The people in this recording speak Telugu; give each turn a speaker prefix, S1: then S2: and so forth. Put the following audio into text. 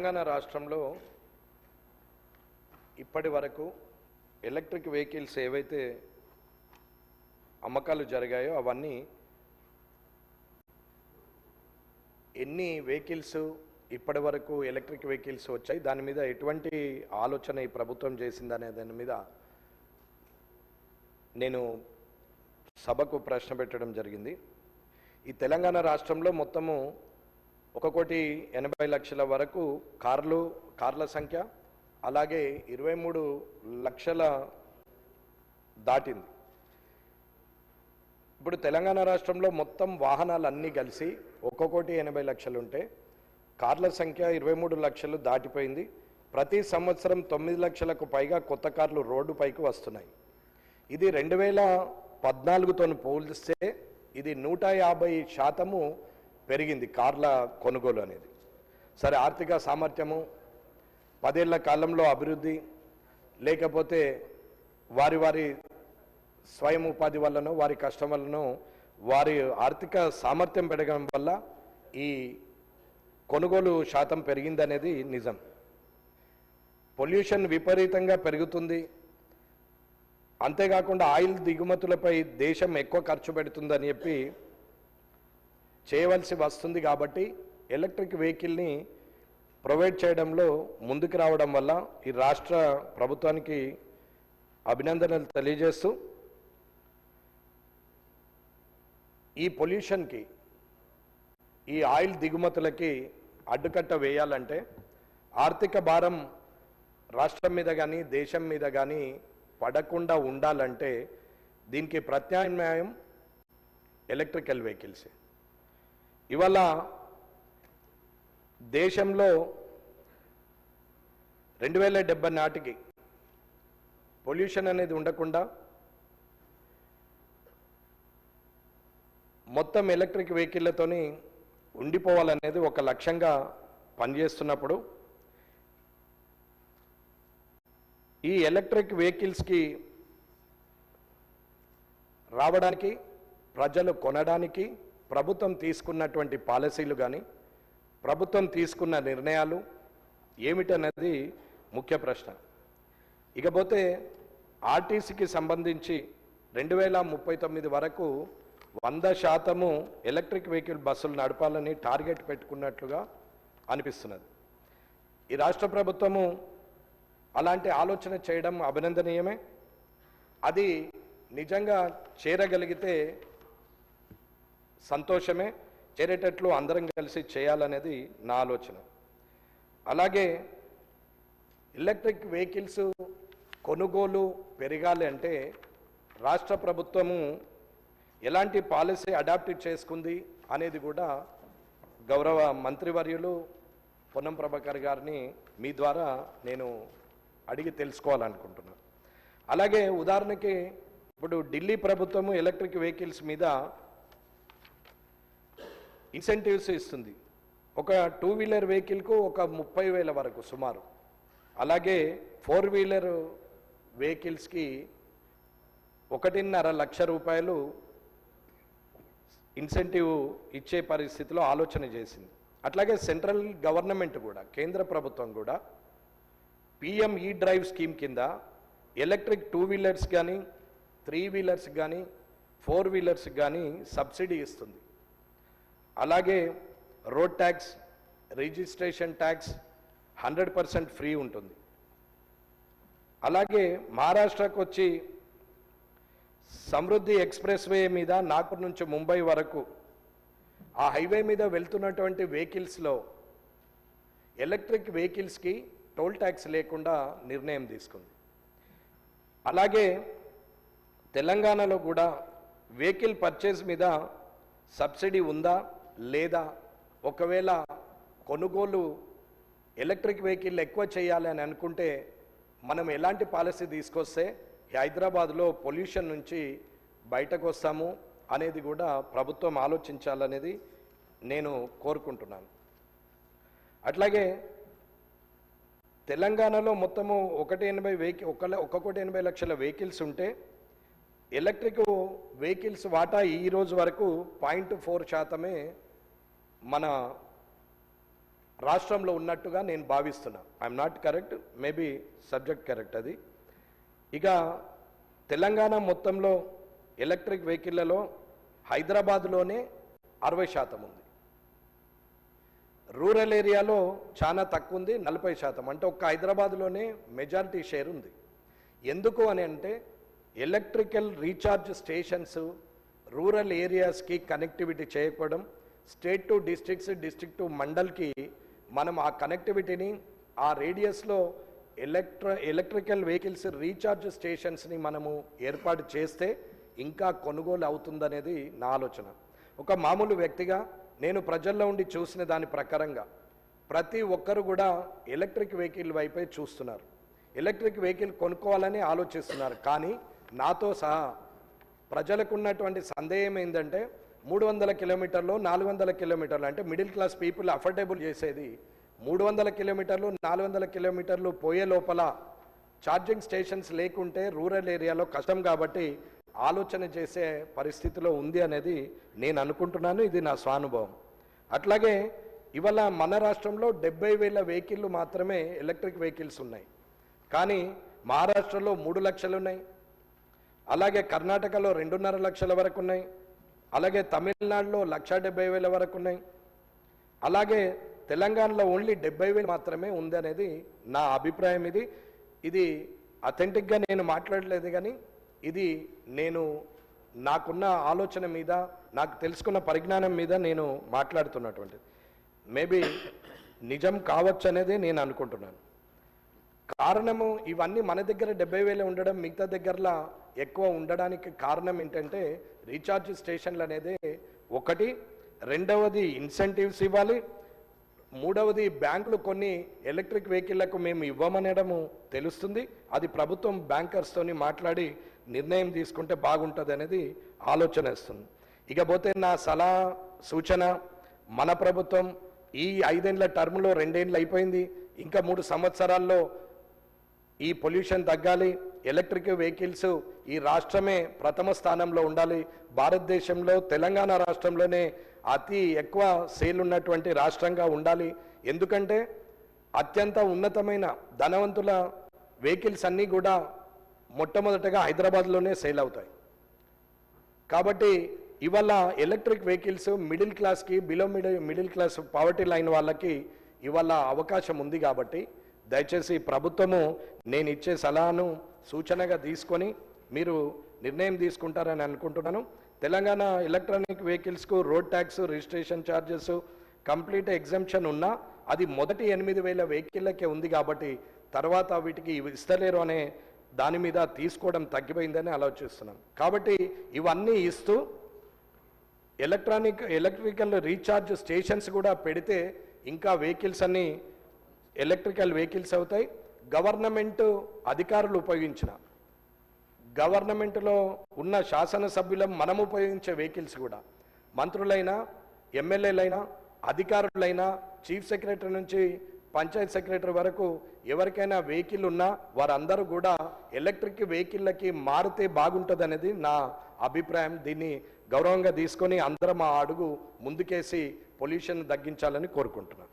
S1: తెలంగాణ రాష్ట్రంలో ఇప్పటి వరకు ఎలక్ట్రిక్ వెహికల్స్ ఏవైతే అమ్మకాలు జరిగాయో అవన్నీ ఎన్ని వెహికల్స్ ఇప్పటి వరకు ఎలక్ట్రిక్ వెహికల్స్ వచ్చాయి, దాని మీద ఎటువంటి ఆలోచన ఈ ప్రభుత్వం చేసిందనే దాని మీద నేను సభకు ప్రశ్న పెట్టడం జరిగింది. ఈ తెలంగాణ రాష్ట్రంలో మొత్తము 1,80,00,000 వరకు కార్ల సంఖ్య, అలాగే 23 లక్షల దాటింది. ఇప్పుడు తెలంగాణ రాష్ట్రంలో మొత్తం వాహనాలు అన్నీ కలిసి 1,80,00,000 ఉంటే కార్ల సంఖ్య 23 లక్షలు దాటిపోయింది. ప్రతి సంవత్సరం 9 లక్షలకు పైగా కొత్త కార్లు రోడ్డుపైకి వస్తున్నాయి. ఇది 2014తో పోలిస్తే ఇది 150% పెరిగింది కార్ల కొనుగోలు అనేది. సరే, ఆర్థిక సామర్థ్యము, 10 ఏళ్ల కాలంలో అభివృద్ధి, లేకపోతే వారి స్వయం ఉపాధి వల్లనో వారి కష్టం వల్లనో వారి ఆర్థిక సామర్థ్యం పెరగడం వల్ల ఈ కొనుగోలు శాతం పెరిగిందనేది నిజం. పొల్యూషన్ విపరీతంగా పెరుగుతుంది. అంతేకాకుండా ఆయిల్ దిగుమతులపై దేశం ఎక్కువ ఖర్చు పెడుతుందని చెప్పి చేయవలసి వస్తుంది. కాబట్టి ఎలక్ట్రిక్ వెహికల్ని ప్రొవైడ్ చేయడంలో ముందుకు రావడం వల్ల ఈ రాష్ట్ర ప్రభుత్వానికి అభినందనలు తెలియజేస్తూ, ఈ పొల్యూషన్కి, ఈ ఆయిల్ దిగుమతులకి అడ్డుకట్ట వేయాలంటే ఆర్థిక భారం రాష్ట్రం మీద కానీ దేశం మీద కానీ పడకుండా ఉండాలంటే దీనికి ప్రత్యామ్నాయం ఎలక్ట్రికల్ వెహికల్సే. ఇవాళ దేశంలో 2070 నాటికి పొల్యూషన్ అనేది ఉండకుండా మొత్తం ఎలక్ట్రిక్ వెహికల్లతోని ఉండిపోవాలనేది ఒక లక్ష్యంగా పనిచేస్తున్నప్పుడు ఈ ఎలక్ట్రిక్ వెహికల్స్కి రావడానికి, ప్రజలు కొనడానికి ప్రభుత్వం తీసుకున్నటువంటి పాలసీలు కానీ ప్రభుత్వం తీసుకున్న నిర్ణయాలు ఏమిటన్నది ముఖ్య ప్రశ్న. ఇకపోతే ఆర్టీసీకి సంబంధించి 2039 వరకు 100% ఎలక్ట్రిక్ వెహికల్ బస్సులు నడపాలని టార్గెట్ పెట్టుకున్నట్లుగా అనిపిస్తున్నది. ఈ రాష్ట్ర ప్రభుత్వము అలాంటి ఆలోచన చేయడం అభినందనీయమే. అది నిజంగా చేరగలిగితే సంతోషమే. చేరేటట్లు అందరం కలిసి చేయాలనేది నా ఆలోచన. అలాగే ఎలక్ట్రిక్ వెహికల్స్ కొనుగోలు పెరగాలి అంటే రాష్ట్ర ప్రభుత్వము ఎలాంటి పాలసీ అడాప్ట్ చేసుకుంది అనేది కూడా గౌరవ మంత్రివర్యులు పొన్నం ప్రభాకర్ గారిని మీ ద్వారా నేను అడిగి తెలుసుకోవాలనుకుంటున్నాను. అలాగే ఉదాహరణకి ఇప్పుడు ఢిల్లీ ప్రభుత్వము ఎలక్ట్రిక్ వెహికల్స్ మీద ఇన్సెంటివ్స్ ఇస్తుంది. ఒక 2 వీలర్ వెహికల్కు ఒక 30,000 వరకు సుమారు. అలాగే 4 వీలర్ వెహికల్స్కి 1.5 లక్ష రూపాయలు ఇన్సెంటివ్ ఇచ్చే పరిస్థితిలో ఆలోచన చేసింది. అట్లాగే సెంట్రల్ గవర్నమెంట్ కూడా, కేంద్ర ప్రభుత్వం కూడా PM ఈ డ్రైవ్ స్కీమ్ కింద ఎలక్ట్రిక్ 2 వీలర్స్ కానీ 3 వీలర్స్ కానీ 4 వీలర్స్ కానీ సబ్సిడీ ఇస్తుంది. అలాగే road tax, registration tax 100% free ఉంటుంది. అలాగే మహారాష్ట్రకు వచ్చి సమృద్ధి ఎక్స్ప్రెస్ వే మీద నాగ్పూర్ నుంచి ముంబై వరకు ఆ హైవే మీద వెళ్తున్నటువంటి వెహికల్స్లో ఎలక్ట్రిక్ వెహికల్స్కి టోల్ ట్యాక్స్ లేకుండా నిర్ణయం తీసుకుంది. అలాగే తెలంగాణలో కూడా వెహికల్ పర్చేజ్ మీద సబ్సిడీ ఉందా లేదా, ఒకవేళ కొనుగోలు ఎలక్ట్రిక్ వెహికల్ ఎక్కువ చేయాలి అని అనుకుంటే మనం ఎలాంటి పాలసీ తీసుకొస్తే హైదరాబాద్లో పొల్యూషన్ నుంచి బయటకు వస్తాము అనేది కూడా ప్రభుత్వం ఆలోచించాలనేది నేను కోరుకుంటున్నాను. అట్లాగే తెలంగాణలో మొత్తము 1,80,00,000 వెహికల్స్ ఉంటే ఎలక్ట్రిక్ వెహికల్స్ వాటా ఈ రోజు వరకు 0.4% మన రాష్ట్రంలో ఉన్నట్టుగా నేను భావిస్తున్నా. I'm not correct, maybe subject correct అది. ఇక తెలంగాణ మొత్తంలో ఎలక్ట్రిక్ వెహికల్లలో హైదరాబాద్లోనే 60% ఉంది, రూరల్ ఏరియాలో చాలా తక్కువ ఉంది, 40%. అంటే ఒక్క హైదరాబాద్లోనే మెజారిటీ షేర్ ఉంది. ఎందుకు అని అంటే ఎలక్ట్రికల్ రీఛార్జ్ స్టేషన్స్ రూరల్ ఏరియాస్కి కనెక్టివిటీ చేయకపోవడం, state to districts, district to మండల్కి మనం ఆ కనెక్టివిటీని ఆ రేడియస్లో ఎలక్ట్రికల్ వెహికల్స్ రీఛార్జ్ స్టేషన్స్ని మనము ఏర్పాటు చేస్తే ఇంకా కొనుగోలు అవుతుందనేది నా ఆలోచన. ఒక మామూలు వ్యక్తిగా నేను ప్రజల్లో ఉండి చూసిన దాని ప్రకారంగా ప్రతి ఒక్కరు కూడా ఎలక్ట్రిక్ వెహికల్ వైపే చూస్తున్నారు, ఎలక్ట్రిక్ వెహికల్ కొనుక్కోవాలని ఆలోచిస్తున్నారు. కానీ నాతో సహా ప్రజలకు ఉన్నటువంటి సందేహం ఏంటంటే 300 కిలోమీటర్లు 400 కిలోమీటర్లు అంటే మిడిల్ క్లాస్ పీపుల్ అఫోర్డబుల్ చేసేది 300 కిలోమీటర్లు 400 కిలోమీటర్లు పోయే లోపల ఛార్జింగ్ స్టేషన్స్ లేకుంటే రూరల్ ఏరియాలో కష్టం కాబట్టి ఆలోచన చేసే పరిస్థితిలో ఉంది అనేది నేను అనుకుంటున్నాను. ఇది నా స్వానుభవం. అట్లాగే ఇవాళ మన రాష్ట్రంలో 70,000 వెహికల్లు మాత్రమే ఎలక్ట్రిక్ వెహికల్స్ ఉన్నాయి. కానీ మహారాష్ట్రలో 3 లక్షలు ఉన్నాయి, అలాగే కర్ణాటకలో 2.5 లక్షల వరకు ఉన్నాయి, అలాగే తమిళనాడులో 1,70,000 వరకు ఉన్నాయి, అలాగే తెలంగాణలో ఓన్లీ 70,000 మాత్రమే ఉంది అనేది నా అభిప్రాయం. ఇది అథెంటిక్గా నేను మాట్లాడలేదు, కానీ ఇది నేను నాకున్న ఆలోచన మీద, నాకు తెలుసుకున్న పరిజ్ఞానం మీద నేను మాట్లాడుతున్నటువంటిది. మేబీ నిజం కావచ్చు అనేది నేను అనుకుంటున్నాను. కారణము ఇవన్నీ మన దగ్గర 70,000 ఉండడం, మిగతా దగ్గరలా ఎక్కువ ఉండడానికి కారణం ఏంటంటే రీఛార్జ్ స్టేషన్లు అనేది ఒకటి, రెండవది ఇన్సెంటివ్స్ ఇవ్వాలి, మూడవది బ్యాంకులు కొన్ని ఎలక్ట్రిక్ వెహికల్లకు మేము ఇవ్వమనడము తెలుస్తుంది. అది ప్రభుత్వం బ్యాంకర్స్తోని మాట్లాడి నిర్ణయం తీసుకుంటే బాగుంటుంది అనేది ఆలోచన ఇస్తుంది. ఇకపోతే నా సలహా సూచన, మన ప్రభుత్వం ఈ 5 ఏళ్ల టర్మ్లో 2 ఏళ్ళు అయిపోయింది, ఇంకా 3 సంవత్సరాల్లో ఈ పొల్యూషన్ తగ్గాలి, ఎలక్ట్రిక్ వెహికల్స్ ఈ రాష్ట్రమే ప్రథమ స్థానంలో ఉండాలి. భారతదేశంలో తెలంగాణ రాష్ట్రంలోనే అతి ఎక్కువ సేల్ ఉన్నటువంటి రాష్ట్రంగా ఉండాలి. ఎందుకంటే అత్యంత ఉన్నతమైన ధనవంతుల వెహికల్స్ అన్నీ కూడా మొట్టమొదటగా హైదరాబాద్లోనే సేల్ అవుతాయి. కాబట్టి ఇవాళ ఎలక్ట్రిక్ వెహికల్స్ మిడిల్ క్లాస్కి, below middle class poverty line వాళ్ళకి ఇవాళ అవకాశం ఉంది. కాబట్టి దయచేసి ప్రభుత్వము నేను ఇచ్చే సలహాను సూచనగా తీసుకొని మీరు నిర్ణయం తీసుకుంటారని అనుకుంటున్నాను. తెలంగాణ ఎలక్ట్రానిక్ వెహికల్స్కు road tax, registration charges complete exemption ఉన్నా అది మొదటి 8,000 వెహికల్లకే ఉంది. కాబట్టి తర్వాత వీటికి ఇస్తలేరు అనే దాని మీద తీసుకోవడం తగ్గిపోయిందని ఆలోచిస్తున్నాం. కాబట్టి ఇవన్నీ ఇస్తూ ఎలక్ట్రికల్ రీఛార్జ్ స్టేషన్స్ కూడా పెడితే ఇంకా వెహికల్స్ అన్నీ ఎలక్ట్రికల్ వెహికల్స్ అవుతాయి. గవర్నమెంట్ అధికారులు ఉపయోగించిన, గవర్నమెంట్లో ఉన్న శాసనసభ్యులం మనం ఉపయోగించే వెహికల్స్ కూడా మంత్రులైనా, ఎమ్మెల్యేలైనా, అధికారులైనా, చీఫ్ సెక్రటరీ నుంచి పంచాయత్ సెక్రటరీ వరకు ఎవరికైనా వెహికల్ ఉన్నా వారందరూ కూడా ఎలక్ట్రిక్ వెహికల్లకి మారితే బాగుంటుంది అనేది నా అభిప్రాయం. దీన్ని గౌరవంగా తీసుకొని అందరం ఆ అడుగు ముందుకేసి పొల్యూషన్ తగ్గించాలని కోరుకుంటున్నాను.